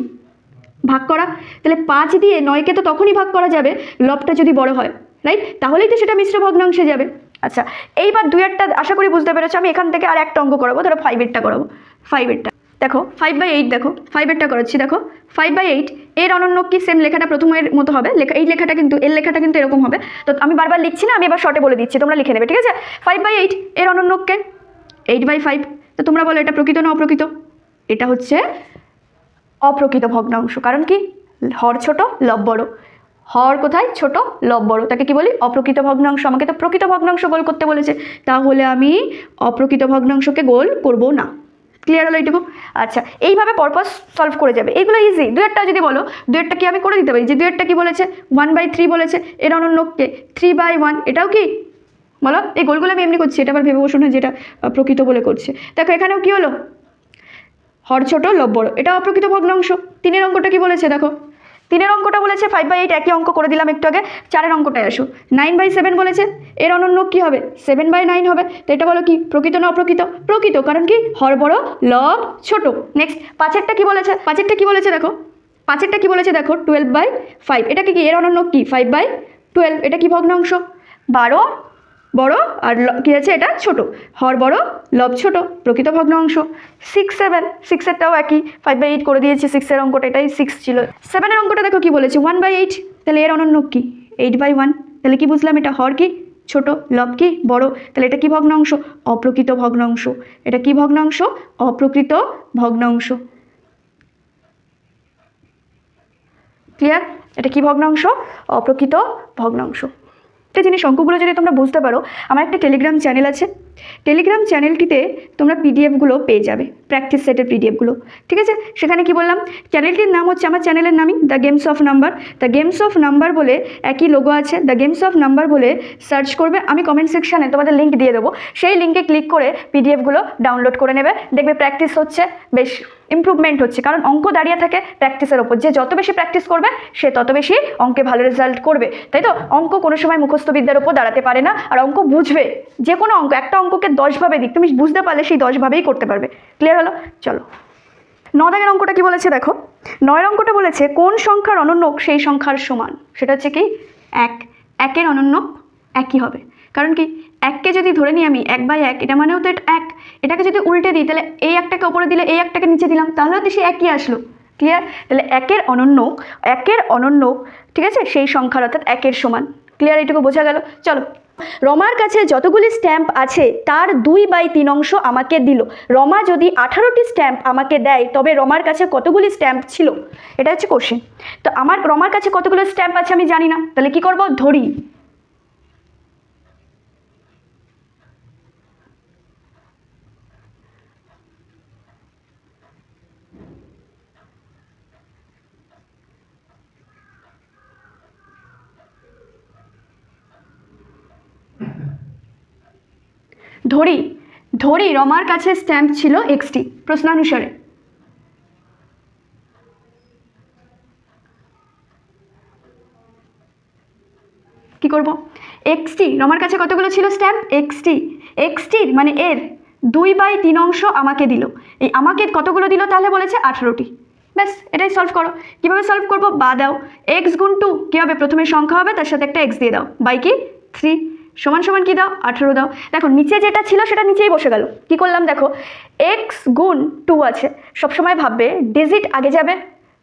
ভাগ করা। তাহলে 5 দিয়ে 9কে তো তখনই ভাগ করা যাবে লবটা যদি বড় হয়, রাইট? তাহলেই তো সেটা মিশ্র ভগ্নাংশে যাবে। আচ্ছা, এইবার 2-1টা আশা করি বুঝতে পেরেছো। আমি এখান থেকে আর একটা অঙ্ক করাবো, ধরো 5-এরটা করাবো। 5-এরটা দেখো 5/8, দেখো 5-এরটা করাচ্ছি। দেখো 5/8 এর অনন্য কি সেম লেখাটা প্রথমের মতো হবে, এই লেখাটা কিন্তু এর লেখাটা কিন্তু এরকম হবে। তো আমি বারবার লিখছি না, আমি এবার শর্টে বলে দিচ্ছি, তোমরা লিখে নেবে, ঠিক আছে? 5/8 এর অনন্যকে 8/5। তো তোমরা বলো এটা প্রকৃত না অপ্রকৃত? এটা হচ্ছে অপ্রকৃত ভগ্নাংশ, কারণ কি হর ছোট লব বড়। হর কোথায় ছোট লব বড়, তাকে কি বলি অপ্রকৃত ভগ্নাংশ। আমাকে তো প্রকৃত ভগ্নাংশ গোল করতে বলেছে, তাহলে আমি অপ্রকৃত ভগ্নাংশকে গোল করব না। ক্লিয়ার হলো এইটুকু? আচ্ছা, এইভাবে পরপর সলভ করে যাবে, এগুলো ইজি। 2-1টা যদি বলো 2-1টা কি আমি করে দিতে পারি, যে 2-1টা কি বলেছে 1/3 বলেছে, এর অনন্যকে 3/1, এটাও কি বলো? এই গোলগুলো আমি এমনি করছি, এটা আবার ভেবে বসো না যেটা প্রকৃত বলে করছে। দেখো এখানেও কি হলো হর ছোট লব বড়, এটা অপ্রকৃত ভগ্নাংশ। 3-এর অঙ্কটা কি বলেছে দেখো, 3-এর অঙ্কটা বলেছে 5/8, একই অঙ্ক করে দিলাম একটু আগে। 4-এর অঙ্কটায় আসো, 9/7 বলেছে, এর অনন্য কি হবে 7/9 হবে। তো এটা বলো কি প্রকৃত না অপ্রকৃত? প্রকৃত, কারণ কি হর বড় লব ছোট। নেক্সট 5-এরটা কি বলেছে, 5-এরটা কি বলেছে দেখো, 5-এরটা কি বলেছে দেখো 12/5, এটা কি এর অনন্য কি 5/12, এটা কি ভগ্নাংশ 12 বড় আর কি আছে এটা ছোট, হর বড় লব ছোট, প্রকৃত ভগ্নাংশ। 6-7, 6-এরটাও একই, 5/8 করে দিয়েছি। 6-এর অঙ্কটা এটাই 6 ছিল। 7-এর অঙ্কটা দেখো কি বলেছে 1/8, তাহলে এর অনন্য কি 8/1, তাহলে কি বুঝলাম এটা হর কি ছোট লব কি বড়, তাহলে এটা কি ভগ্নাংশ অপ্রকৃত ভগ্নাংশ। এটা কি ভগ্নাংশ অপ্রকৃত ভগ্নাংশ। ক্লিয়ার? এটা কি ভগ্নাংশ অপ্রকৃত ভগ্নাংশ। একটা জিনিস অঙ্কগুলো যদি তোমরা বুঝতে পারো, আমার একটা টেলিগ্রাম চ্যানেল আছে, টেলিগ্রাম চ্যানেলটিতে তোমরা পিডিএফগুলো পেয়ে যাবে, প্র্যাকটিস সেটের পিডিএফগুলো, ঠিক আছে? সেখানে কি বললাম, চ্যানেলটির নাম হচ্ছে, আমার চ্যানেলের নামই the games of number. The games of number বলে একই লোগো আছে, দ্য গেমস অফ নাম্বার বলে সার্চ করবে। আমি কমেন্ট সেকশানে তোমাদের লিঙ্ক দিয়ে দেবো, সেই লিঙ্কে ক্লিক করে পিডিএফগুলো ডাউনলোড করে নেবে। দেখবে প্র্যাকটিস হচ্ছে, বেশ ইমপ্রুভমেন্ট হচ্ছে, কারণ অঙ্ক দাঁড়িয়ে থাকে প্র্যাকটিসের ওপর। যে যত বেশি প্র্যাকটিস করবে সে তত বেশি অঙ্কে ভালো রেজাল্ট করবে, তাই তো? অঙ্ক কোনো সময় মুখস্থ বিদ্যার ওপর দাঁড়াতে পারে না, আর অঙ্ক বুঝবে। যে কোনো অঙ্ক, একটা অঙ্ককে 10ভাবে দিক, তুমি বুঝতে পারলে সেই 10ভাবেই করতে পারবে। ক্লিয়ার হলো? চলো 9-এর অঙ্কটা কি বলেছে দেখো, 9-এর অঙ্কটা বলেছে কোন সংখ্যার অনন্যক সেই সংখ্যার সমান। সেটা হচ্ছে কি 1, 1-এর অনন্যক একই হবে, কারণ কি 1কে যদি ধরে নিই আমি 1/1, এটা মানেও তো এটা 1। এটাকে যদি উল্টে দিই, তাহলে এই একটাকে ওপরে দিলে এই একটাকে নিচে দিলাম, তাহলেও তো সে একই আসলো। ক্লিয়ার? তাহলে 1-এর অনন্যক, ঠিক আছে, সেই সংখ্যার অর্থাৎ 1-এর সমান। ক্লিয়ার? এইটুকু বোঝা গেল? চলো, রমার কাছে যতগুলি স্ট্যাম্প আছে তার 2/3 অংশ আমাকে দিল। রমা যদি 18টি স্ট্যাম্প আমাকে দেয়, তবে রমার কাছে কতগুলি স্ট্যাম্প ছিল? এটা হচ্ছে কোশ্চেন। তো আমার রমার কাছে কতগুলো স্ট্যাম্প আছে আমি জানি না, তাহলে কি করব, ধরি। ধরি রমার কাছে স্ট্যাম্প ছিল 60 প্রশ্নানুসারে। কি করব, 60 রমার কাছে কতগুলো ছিল স্ট্যাম্প 60 মানে এর 2/3 অংশ আমাকে দিল। এই আমাকে কতগুলো দিল তাহলে বলেছে 18টি। ব্যাস, এটাই সলভ করো। কিভাবে সলভ করব, বা দাও x গুণ 2 কী হবে, প্রথমে সংখ্যা হবে তার সাথে একটা x দিয়ে দাও, বাই কি 3 সমান সমান কি দাও 18 দাও। দেখো নিচে যেটা ছিল সেটা নিচেই বসে গেল। কি করলাম দেখো, x গুণ 2 আছে, সবসময় ভাববে ডিজিট আগে যাবে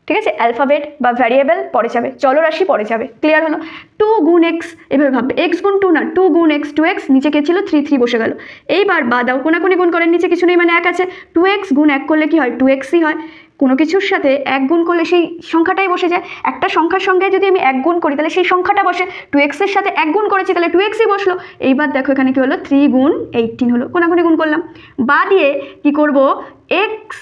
ঠিক আছে, অ্যালফাবেট বা ভ্যারিয়েবল পরে যাবে, চলরাশি পরে যাবে। ক্লিয়ার হলো? 2 গুণ এক্স, এভাবে ভাববে, এক্স গুণ 2 না, 2 গুণ এক্স, 2x, নিচে কে ছিল 3, 3 বসে গেল। এইবার বা দাও, কোনাকুনি গুণ করেন, নিচে কিছু নেই মানে 1 আছে, 2x গুণ 1 করলে কি হয়, 2xই হয়। কোনো কিছুর সাথে 1 গুণ করলে সেই সংখ্যাটাই বসে যায়। একটা সংখ্যার সঙ্গে যদি আমি 1 গুণ করি তাহলে সেই সংখ্যাটা বসে, 2x এর সাথে 1 গুণ করেছি তাহলে 2xই বসলো। এইবার দেখো এখানে কি হলো, 3 গুণ 18 হলো, কোনাকুনি গুণ করলাম। বা দিয়ে কি করব, এক্স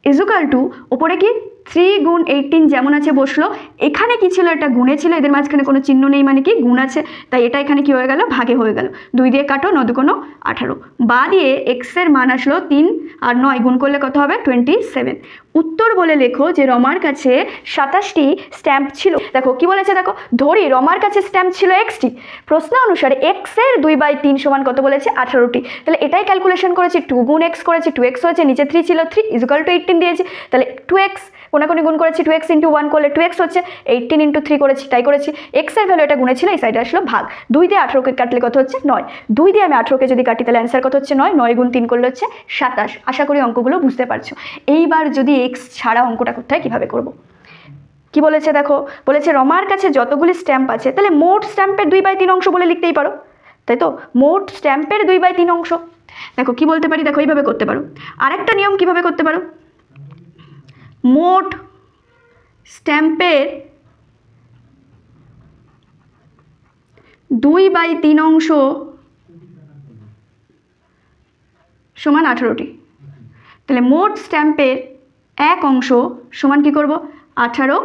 ইজুকাল টু ওপরে কি 3 গুণ 18 যেমন আছে বসলো। এখানে কি ছিল, এটা গুণে ছিল, এদের মাঝখানে কোনো চিহ্ন নেই মানে কি গুণ আছে, তাই এটা এখানে কি হয়ে গেল, ভাগে হয়ে গেল। 2 দিয়ে কাটো, 9 দুগুণ 18। বা দিয়ে এক্সের মান আসলো 3 আর 9 গুণ করলে কত হবে, 27। উত্তর বলে লেখো যে রমার কাছে 27টি স্ট্যাম্প ছিল। দেখো কি বলেছে, দেখো ধরি রমার কাছে স্ট্যাম্প ছিল এক্সটি, প্রশ্ন অনুসারে এক্সের 2/3 সমান কত বলেছে, 18টি। তাহলে এটাই ক্যালকুলেশন করেছি, 2 গুণ এক্স করেছি, 2x হয়েছে, নিচে 3 ছিল, 3 ইজুকাল টু 18 দিয়েছি, তাহলে 2x, কোনাকুনি গুণ করেছি, 2x ইন্টু 1 করলে 2x হচ্ছে, 18 ইন্টু 3 করেছি, তাই করেছি। এক্সের ভ্যালু এটা গুণে ছিল, এই সাইডে আসলো ভাগ। 2 দিয়ে 18কে কাটলে কত হচ্ছে, 9। 2 দিয়ে আমি 18কে যদি কাটি তাহলে অ্যান্সার কত হচ্ছে, 9। 9 গুণ 3 করলে হচ্ছে 27। আশা করি অঙ্কগুলো বুঝতে পারছো। এইবার যদি এক্স ছাড়া অঙ্কটা করতে হয় কীভাবে করব। কি বলেছে দেখো, বলেছে রমার কাছে যতগুলি স্ট্যাম্প আছে, তাহলে মোট স্ট্যাম্পের 2/3 অংশ বলে লিখতেই পারো, তাই তো, মোট স্ট্যাম্পের 2/3 অংশ। দেখো কি বলতে পারি, দেখো এইভাবে করতে পারো। আরেকটা নিয়ম কিভাবে করতে পারো, মোট স্ট্যাম্পের 2/3 অংশ সমান 18টি। তাহলে মোট স্ট্যাম্পের 1 অংশ সমান কি করব, 18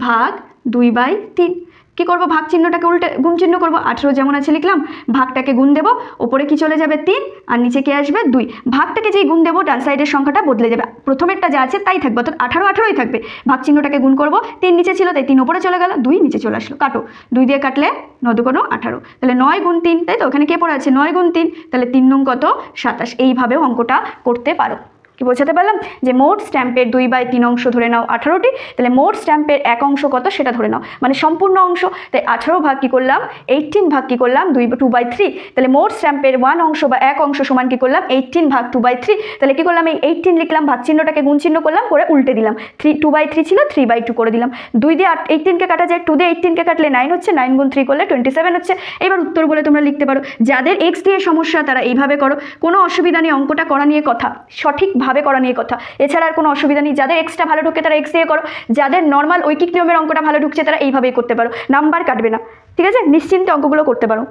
ভাগ 2/3। কি করব, ভাগ চিহ্নটাকে উল্টে গুণ চিহ্ন করব, 18 যেমন আছে লিখলাম, ভাগটাকে গুণ দেব, ওপরে কি চলে যাবে 3 আর নিচে কি আসবে 2। ভাগটাকে যেই গুণ দেবো ডান সাইডের সংখ্যাটা বদলে যাবে, প্রথমেরটা যা আছে তাই থাকবে, অর্থাৎ 18 18ই থাকবে। ভাগ চিহ্নটাকে গুণ করব, 3 নিচে ছিল তাই 3 ওপরে চলে গেল, 2 নিচে চলে আসলো, কাটো, 2 দিয়ে কাটলে 9 দুগুণ 18, তাহলে 9 গুণ 3, তাই তো, ওখানে কে পড়ে আছে 9 গুণ 3, তাহলে 3 নং কত, 27। এইভাবেও অঙ্কটা করতে পারো। কি বোঝাতে পারলাম, যে মোট স্ট্যাম্পের 2/3 অংশ ধরে নাও 18টি, তাহলে মোট স্ট্যাম্পের 1 অংশ কত সেটা ধরে নাও, মানে সম্পূর্ণ অংশ, তাই 18 ভাগ কি করলাম, 18 ভাগ কি করলাম 2/3, তাহলে মোট স্ট্যাম্পের 1 অংশ বা 1 অংশ সমান কি করলাম, 18 ভাগ 2/3, তাহলে কি করলাম, এই 18 লিখলাম, ভাগ চিহ্নটাকে গুণ চিহ্ন করলাম, করে উল্টে দিলাম, 2/3 ছিল 3/2 করে দিলাম। 2 দিয়ে 18কে কাটা যায়, 2 দিয়ে 18কে কাটলে 9 হচ্ছে, 9 গুণ 3 করলে 27 হচ্ছে। এবার উত্তর বলে তোমরা লিখতে পারো। যাদের এক্স দিয়ে সমস্যা তারা এইভাবে করো, কোনো অসুবিধা নেই, অঙ্কটা করা নিয়ে কথা, সঠিক ভাবে করা নিয়ে কথা, এছাড়া আর কোনো অসুবিধা নেই। যাদের এক্সটা ভালো ঢুকে তারা এক্স দিয়ে করো, যাদের নর্মাল ঐকিক নিয়মের অঙ্কটা ভালো ঢুকছে তারা এইভাবেই করতে পারো, নাম্বার কাটবে না, ঠিক আছে, নিশ্চিন্তে অঙ্কগুলো করতে পারো।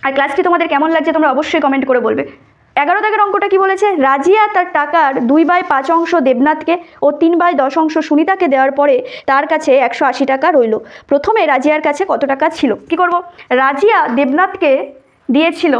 আর ক্লাসটি তোমাদের কেমন লাগছে তোমরা অবশ্যই কমেন্ট করে বলবে। 11 দাগের অঙ্কটা কি বলেছে, রাজিয়া তার টাকার 2/5 অংশ দেবনাথকে ও 3/10 অংশ সুনিতাকে দেওয়ার পরে তার কাছে 180 টাকা রইল। প্রথমে রাজিয়ার কাছে কত টাকা ছিল। কি করব, রাজিয়া দেবনাথকে দিয়েছিল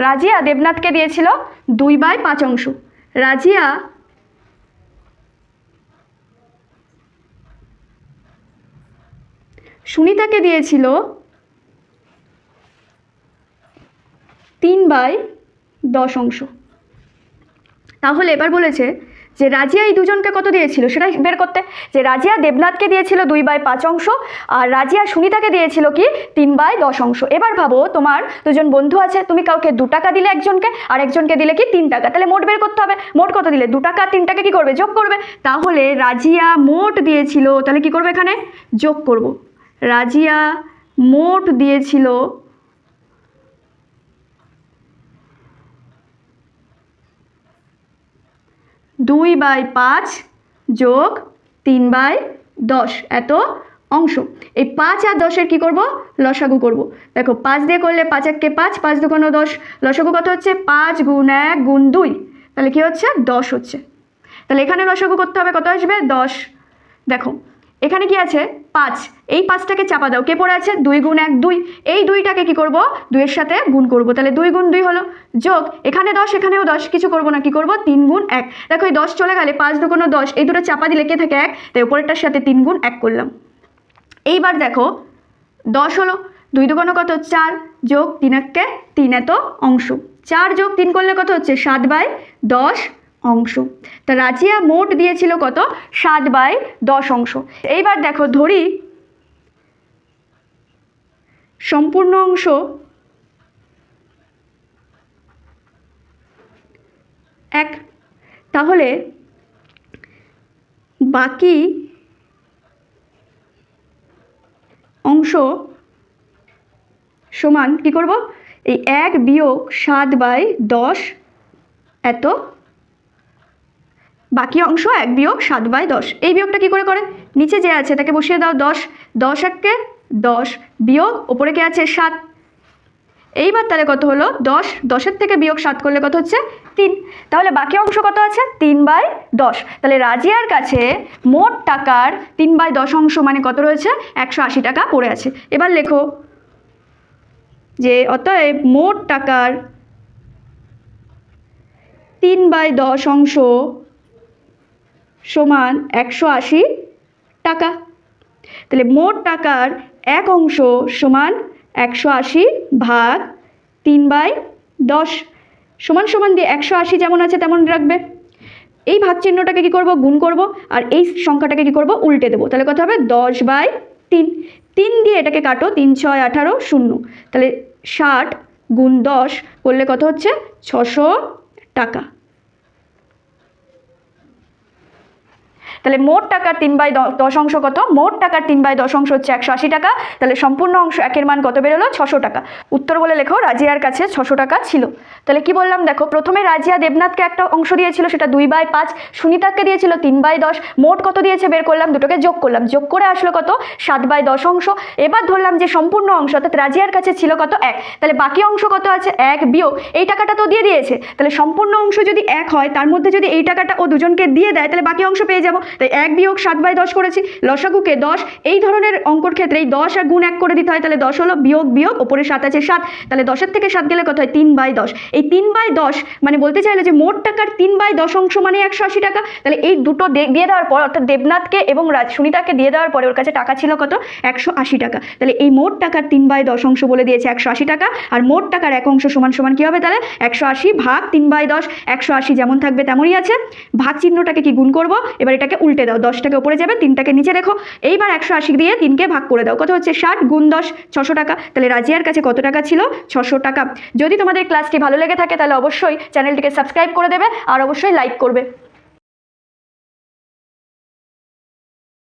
রাজিয়া দেবনাথকে দিয়েছিল 2/5 অংশ। রাজিয়া সুনিতাকে দিয়েছিল 3/10 অংশ। তাহলে এবার বলেছে যে রাজিয়া এই দুজনকে কত দিয়েছিল সেটা বের করতে, যে রাজিয়া দেবনাথকে দিয়েছিল 2/5 অংশ আর রাজিয়া সুনিতাকে দিয়েছিল কি 3/10 অংশ। এবার ভাবো তোমার দুজন বন্ধু আছে, তুমি কাউকে 2 টাকা দিলে একজনকে আর একজনকে দিলে কি 3 টাকা, তাহলে মোট বের করতে হবে, মোট কত দিলে 2 টাকা, 3 টাকা কি করবে, যোগ করবে। তাহলে রাজিয়া মোট দিয়েছিল, তাহলে কি করবে এখানে যোগ করব, রাজিয়া মোট দিয়েছিল 2/5 যোগ 3/10 এত অংশ। এই 5 আর 10-এর কী করবো, লসাগু করব। দেখো 5 দিয়ে করলে 5 1 কে 5, 5 2 10, লসাগু কত হচ্ছে 5 গুণ 1 গুণ 2, তাহলে কী হচ্ছে 10 হচ্ছে। তাহলে এখানে লসাগু করতে হবে, কত আসবে 10। দেখো এখানে কি আছে 5, এই 5টাকে চাপা দাও, কে পড়ে আছে 2 গুণ 1 2, এই 2টাকে কি করব 2 এর সাথে গুণ করব, তাহলে 2 গুণ 2 হলো, যোগ এখানে 10 এখানেও 10, কিছু করব না, কি করব 3 গুণ 1। দেখো এই 10 চলে গেলে 5 2 10, এই দুটো চাপা দিলে কে থাকে 1, তাই উপরেরটার সাথে 3 গুণ 1 করলাম। এইবার দেখো 10 হলো, 2 দুগুণ কত 4 যোগ 3 একে 3 এত অংশ, 4 যোগ 3 করলে কত হচ্ছে 7/10 অংশ। তা রাজিয়া মোট দিয়েছিল কত 7/10 অংশ। এইবার দেখো ধরি সম্পূর্ণ অংশ এক, তাহলে বাকি অংশ সমান কি করব, এই 1 বিয়োগ 7/10 এত, বাকি অংশ 1 বিয়োগ 7/10। এই বিয়োগটা কি করে নিচে যে আছে তাকে বসিয়ে দাও 10, 10 একে 10 বিয়োগ ওপরে কে আছে 7। এইবার তাহলে কত হলো 10, 10-এর থেকে বিয়োগ 7 করলে কত হচ্ছে 3। তাহলে বাকি অংশ কত আছে 3/10। তাহলে রাজিয়ার কাছে মোট টাকার 3/10 অংশ মানে কত রয়েছে 180 টাকা পড়ে আছে। এবার লেখো যে অতএব মোট টাকার 3/10 অংশ সমান 180 টাকা। তাহলে মোট টাকার 1 অংশ সমান 180 ভাগ 3/10 সমান সমান দিয়ে 180 যেমন আছে তেমন রাখবে। এই ভাগ চিহ্নটাকে কি করব গুণ করব, আর এই সংখ্যাটাকে কি করব উল্টে দেবো। তাহলে কত হবে 10/3, 3 দিয়ে এটাকে কাটো, 3 6 18 0, তাহলে 60 গুণ 10 করলে কত হচ্ছে 600 টাকা। তাহলে মোট টাকার 3/10 অংশ কত, মোট টাকার 3/10 অংশ হচ্ছে 180 টাকা। তাহলে সম্পূর্ণ অংশ একের মান কত বেরোলো 600 টাকা। উত্তর বলে লেখো রাজিয়ার কাছে 600 টাকা ছিল। তাহলে কি বললাম দেখো, প্রথমে রাজিয়া দেবনাথকে একটা অংশ দিয়েছিল সেটা 2/5, সুনিতাকে দিয়েছিল 3/10, মোট কত দিয়েছে বের করলাম, দুটোকে যোগ করলাম, যোগ করে আসলো কত 7/10 অংশ। এবার ধরলাম যে সম্পূর্ণ অংশ অর্থাৎ রাজিয়ার কাছে ছিল কত 1, তাহলে বাকি অংশ কত আছে 1 বিয়োগ এই টাকাটা তো দিয়ে দিয়েছে, তাহলে সম্পূর্ণ অংশ যদি 1 হয় তার মধ্যে যদি এই টাকাটা ও দুজনকে দিয়ে দেয় তাহলে বাকি অংশ পেয়ে যাবো। তাই 1 বিয়োগ 7/10 করেছি, লসাগুকে 10, এই ধরনের অঙ্কর ক্ষেত্রে এই 10 আর গুণ 1 করে দিতে হয়, তাহলে 10 হলো, বিয়োগ বিয়োগ ওপরে 7 আছে 7, তাহলে 10-এর থেকে 7 গেলে কত হয় 3/10। এই 3/10 মানে বলতে চাইলে যে মোট টাকার 3/10 অংশ মানে 180 টাকা। তাহলে এই দুটো দিয়ে দেওয়ার পর অর্থাৎ দেবনাথকে এবং সুনিতাকে দিয়ে দেওয়ার পরে ওর কাছে টাকা ছিল কত 180 টাকা। তাহলে এই মোট টাকার 3/10 অংশ বলে দিয়েছে 180 টাকা, আর মোট টাকার 1 অংশ সমান সমান কী হবে তাহলে 180 ভাগ 3/10, 180 যেমন থাকবে তেমনই আছে, ভাগ চিহ্নটাকে কি গুণ করব, এবার এটাকে উল্টে দাও, 10টাকে উপরে যাবে 3টাকে নিচে রেখো, এইবার 180 দিয়ে 3কে ভাগ করে দাও, কত হচ্ছে 60 গুণ 10 600 টাকা। তাহলে রাজিয়ার কাছে কত টাকা ছিল 600 টাকা। যদি তোমাদের ক্লাসটি ভালো লেগে থাকে তাহলে অবশ্যই চ্যানেলটিকে সাবস্ক্রাইব করে দেবে আর অবশ্যই লাইক করবে।